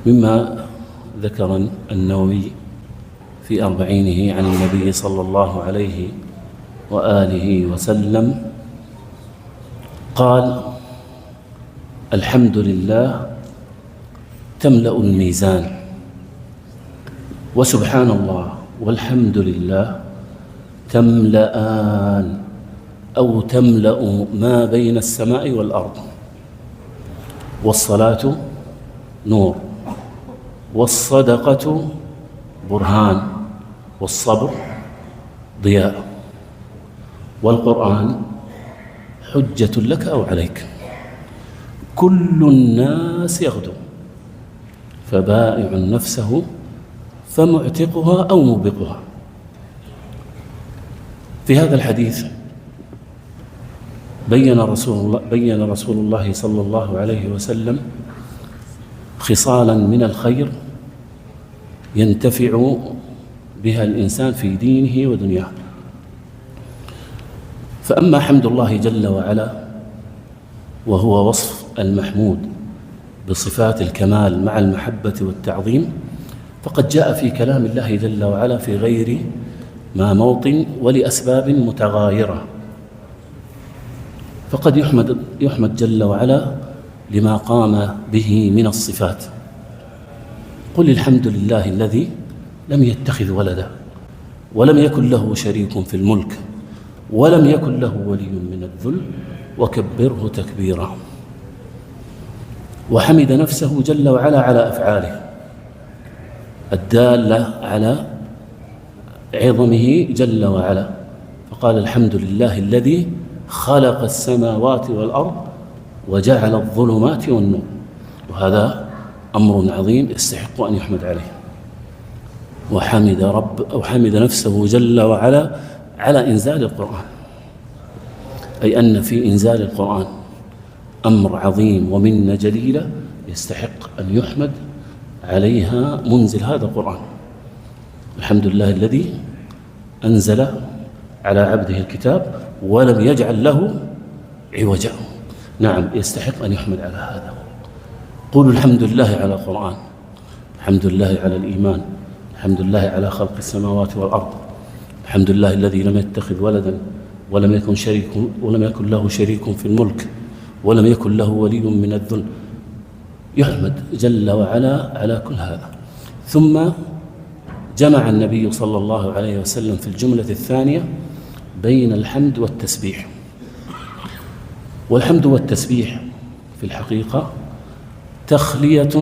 مما ذكر النووي في أربعينه عن النبي صلى الله عليه وآله وسلم قال: الحمد لله تملأ الميزان، وسبحان الله والحمد لله تملأان أو تملأ ما بين السماء والأرض. والصلاة نور، والصدقة برهان، والصبر ضياء، والقرآن حجة لك أو عليك. كل الناس يغدو فبائع نفسه فمعتقها أو موبقها. في هذا الحديث بين رسول الله صلى الله عليه وسلم خصالا من الخير ينتفع بها الإنسان في دينه ودنياه. فأما حمد الله جل وعلا وهو وصف المحمود بصفات الكمال مع المحبة والتعظيم، فقد جاء في كلام الله جل وعلا في غير ما موطن ولأسباب متغايرة. فقد يحمد جل وعلا لما قام به من الصفات. قل الحمد لله الذي لم يتخذ ولدا ولم يكن له شريك في الملك ولم يكن له ولي من الذل وكبره تكبيرا. وحمد نفسه جل وعلا على أفعاله الدالة على عظمه جل وعلا، فقال: الحمد لله الذي خلق السماوات والأرض وجعل الظلمات والنور. وهذا أمر عظيم يستحق أن يحمد عليه. وحمد نفسه جل وعلا على إنزال القرآن، أي أن في إنزال القرآن أمر عظيم ومنة جليلة يستحق أن يحمد عليها منزل هذا القرآن. الحمد لله الذي أنزل على عبده الكتاب ولم يجعل له عوجا. نعم، يستحق أن يحمد على هذا. قولوا الحمد لله على القرآن، الحمد لله على الإيمان، الحمد لله على خلق السماوات والأرض، الحمد لله الذي لم يتخذ ولدا ولم يكن له شريك في الملك ولم يكن له ولي من الذل. يحمد جل وعلا على كل هذا. ثم جمع النبي صلى الله عليه وسلم في الجملة الثانية بين الحمد والتسبيح. والحمد والتسبيح في الحقيقة تخلية